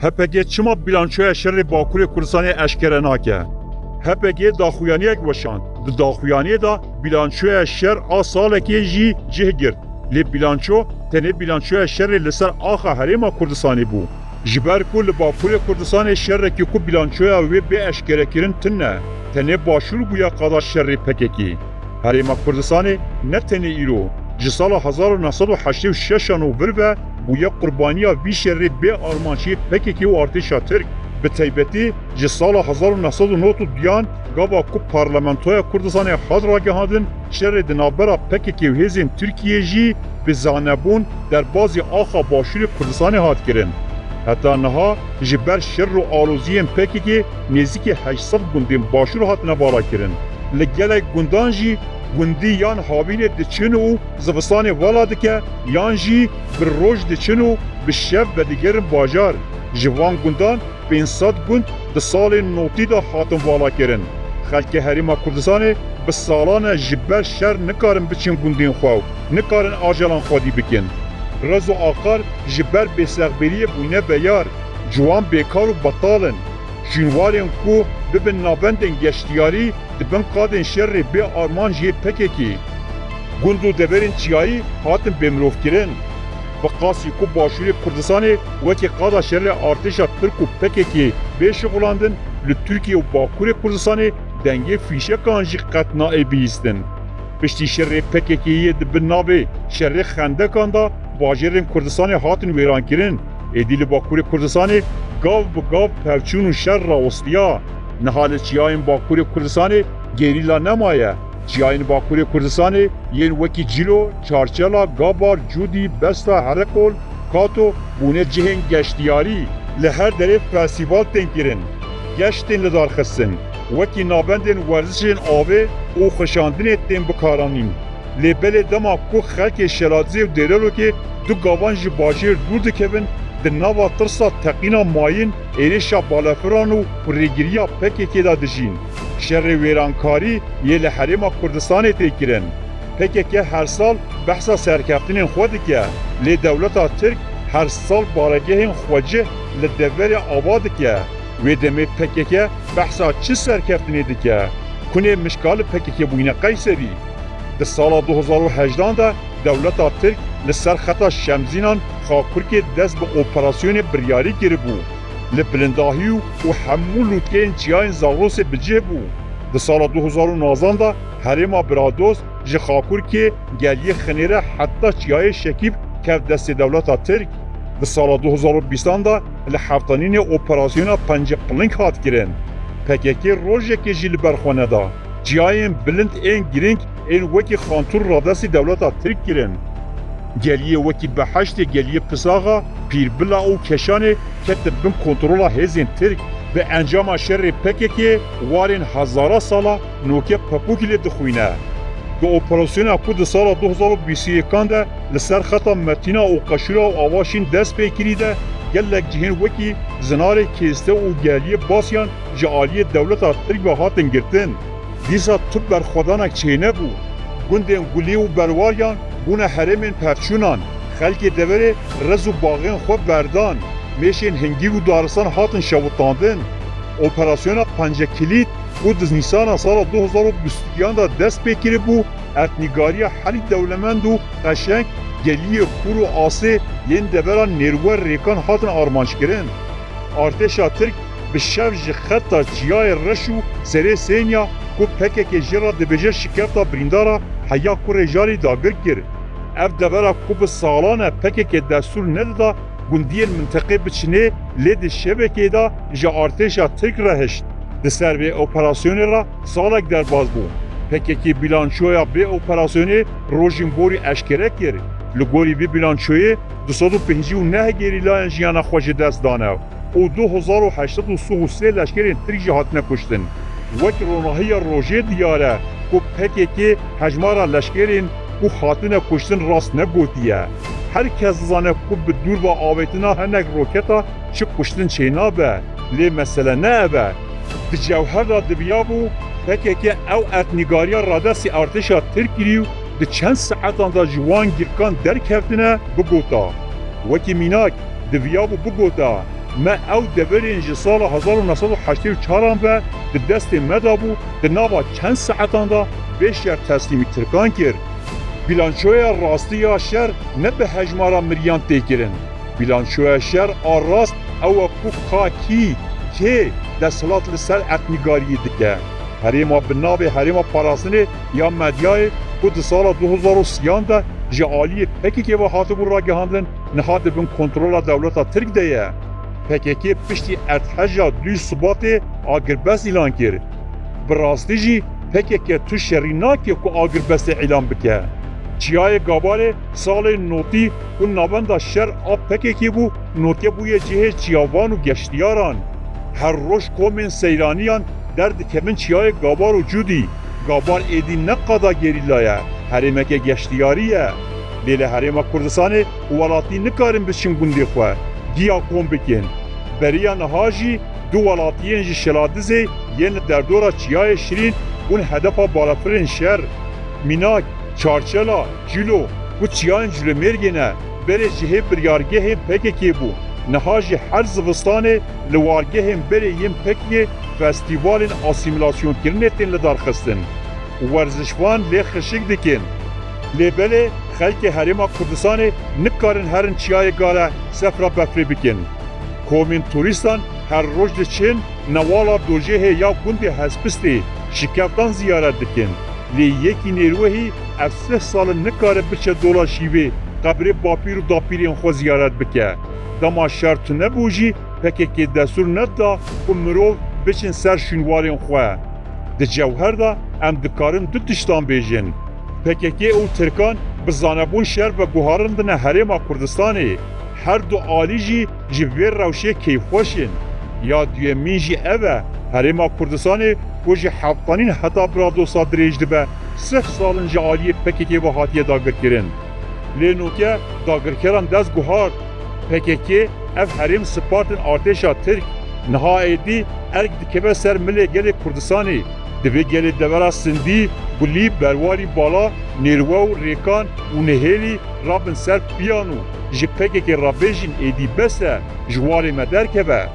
HPG çima bilançoya şerri Bakurê Kurdistanê eşkere nake. HPG daxuyaniyek weşand. Di daxuyaniyê da bilançoya şer a salekê jî cih girt. Lê bilanço tenê bilançoya şerê li ser axa Herêma Kurdistanê bû. Ji ber ku li Bakurê Kurdistanê şerrekî ku bilançoya wê bê eşkerekirin tin ne. Tenê başûr bûye qada şerrê PKK. Herêma Kurdistanê ne tenê îro ji sala 1986 û vir ve bûye qurbaniya vî şerrê bê armançiyê PKK û artêşa Tirk. Bi taybetî ji sala 1992 gava ku Parlamentoya Kurdistanê hat ragihandin şerrê di navbera PKK û hêzên Tirkiyê jî bi zanebûn derbasî axa başûrê Kurdistanê hat kirin. Heta niha ji ber şer û aloziyên PKK nêzîkî 800 gundên başûr hatine bala kirin. Li gelek gundan jî gundî yan havînê diçin û zivistanê vala dike yan jî bi roj diçin û bi şev vedigerin bajar. Ji van gundan 500 gund di salên notî da hatin vala kirin. Xelkê Herêma Kurdistanê bi salan ji ber şer nikarin biçin gundên xwe û nikarin ajalan xwedî bikin. Rez û aqar ji ber bêsexberiyê bûne beyar, ciwan bêkar û betalin. Jînwarên ku bibin navendên geştiyarî dibin qadên şerrê bê arman jê PKK. Gund û deverên çiyayî hatin bêmirovkirin. Bi qasî ku başûrê Kurdistanê wekî qada şerrê artêşa Tirk û PKK bêşixulandin, li Tirkiye û Bakurê Kurdistanê dengê fîşekan jî qet naebîstin. Piştî şerrê PKK'yê dibin navê şerrê xendekan da bajarên Kurdistanê hatin wêrankirin. Êdî li Bakurê Kurdistanê gav bi gav pevçûn û şer rawistiya. Niha li çiyayên Bakurê Kurdistanê gerîla nemaye. Çiyayên Bakurê Kurdistanê yên wekî Cîlo, Çarçela, Gabar, Cûdî, Besta, Hereqol, Kato bûne cihên geştiyarî. Li her derê festîval tên kirin. Geştên li darxistin. Wekî navendên werzişên avê û xweşandinê tên bikaranîn. Lê belê dema ku xelkê Şelatizê û Dêrelokê du gavan ji bajêr dûr dikevin, di nava tirsa teqîna mayîn, êrişa balafiran û rêgiriya PKK da dijîn. Şerrê wêrankarî yê li Herêma Kurdistanê tê kirin. PKK her sal behsa serkeftinên xwe dike. Lê dewleta Tirk her sal baregehên xwecih li deverê ava dike. Wê demê PKK behsa çi serkeftinê dike? Kunê mişkalê PKK bûyne Qeyserî. Di sala 2018 da dewleta Tirk li ser xeta Şemzînan Xakurkê dest bi operasyonê biryarî kiribû. Li bilindahî û hemû lûtkeyên çiyayên Zagrosê bicih bû. Di sala 2019 da Herêma Brados ji Xakurkê geliyê xinêre heta çiyayê Şekîb kev destê dewleta Tirk. Di sala 2020 da li hevtanînê operasyona Pencepiling hat kirin. PKK rojekê jî li ber xwe neda. Çiyayên bilind ên girîng ên wekî Xantur radesî dewleta Tirk kirin. Geliyê wekî Beheştê geliyê Pisaxa, Pîrbila û Keşanê ketin bin kontrola hêzên Tirk. Bi encama şerrê PKK warên hezara sala nokê Pepûkê lê dixwîne. Di operasyona ku di sala 2021 de li ser xeta Metina û Qeşûra û Avaşîn dest pê kirî de gelek cihên wekî zinarê kêste û geliyê Basyan ji aliyê dewleta Tirk ve hatin girtin. Dîsa tu berxwedanek çê nebû. Gundên gulî û berwaryan bûne herêmên pevçûnan. Xelkê deverê rez û baxên xwe berdan. Mêşên hingî û daristan hatin şewitandin. Operasyona Pencekilît û di Nîsana sala 2022 da dest pê kiribû, etnîgariya herî dewlemend û qeşeng geliyê Kur û Asê yên devera nêrwer rêkan hatin armançkirin. Artêşa Tirk bi şev ji xeta çiyayê reş û serê Sênya ku PKK jê ra dibêje şikefta birîndara heya kurê jarî dagir kir. Ev devera ku bi salan e PKK destûr nedida gundiyên minteqê biçinê lê di şebekê da ji artêşa Tirk re hişt. Di ser vê operasyonê ra salek derbas bû. PKK bilançoya bê operasyonê rojên borî eşkere kir. Li gorî vê bilançoyê 259 gerîlayên jiyana xwe ji dest dane û 2083 leşkerên Tirk jî hatine kuştin. Wek ronahiya rojê diyar e ku PKK hejmara leşkerên û hatine kuştin rast negotiye. Herkes zane ku bi dûr ve avêtina hinek roketa çi kuştin çê nabe. Lê mesele ne ebe. Di cewher da dibiyabû PKK ew etnîgariya radesî artêşa Tirk kirî di çend saetan da ji wan girkan derkeftine bigota. Wekî mînak diviyabû bigota me ew deverên ji sala 1984 ve di destê me da bû di nava çend saetan da 5 yer teslîmî Tirkan kir. Bilançoya rastiya şer ne bi hejmara miryan tê kirin. Bilançoya şer a rast ew ku ka kê desthilat li ser etnîgariyê dike. Herêma bi navê herêma parastinê ya medyayê ku di sala 2030 de ji aliyê PKK ve hatibû ragihandin niha dibin kontrola dewleta Tirk de ye. PKK piştî ertheja 2 Şubatê agirbest îlan kir. Bi rastî jî PKK tu şerî nake ku agirbestê îlan bike. Çiyayê Gabarê salê notî û navenda şer a PKK bû notiye bûye cihê çiyavan û geştiyaran. Her roj komên seyraniyan derdikevin Çiyayê Gabar û Cudî. Gabar êdî ne qada gerîla ye, herêmeke geştiyarî ye. Lê li Herêma Kurdistanê welatî nikarin biçin gundê xwe, giya kom bikin. Beriya niha jî du welatiyên ji Şeladizê yên li derdora Çiyayê Şirîn û hedefa balafirên şer, Mînak, Çarçela, Cîlo û çiyayên Cûlemêrgê ne berê cihê biryargehên PKK bû. Niha jî her zivistanê li wargehên berê yên PKK festîvalên asîmîlasyonkirinê tên li darxistin. Werzişvan lê xişik dikin. Lêbelê xelkê Herêma Kurdistanê nikarin herin Çiyayê Gale sefra befrê bikin. Komên turîstan her roj diçin newala dojehê ya gundê Hespistê şikeftan ziyaret dikin. Lê yekî nêrwehî ev 3 salin nikare biçe dola şîvê qebrê bapîr û dapîrên xwe ziyaret bike. Dema şer tu nebû jî PKK destûr neda ku mirov biçin ser şûnwarên xwe. Di cewher de em dikarin du tiştan bêjin. PKK û Tirkan bi zanebûn şer ve guharin dine Herêma Kurdistanê. Her du alî jî ji vê rewşê keyfxweşin. Ya duyemîn jî ev e Herêma Kurdistanê ku ji hevtanîn heta biradosa dirêj dibe 3 salin ji aliyê PKK ve hatiye dagirkirin. Lê noke dagirkeran dest guhar. PKK ev herêm Spartên artêşa Tirk niha êdî erk dikeve ser milê gelê Kurdistanê. Di vê gelê devera Sindî, Gulî, Berwarî Bala, Nêrwe û Rêkan û Nihêlî rabin ser piyan û ji PKK rabêjin êdî bes e ji warê me derkeve.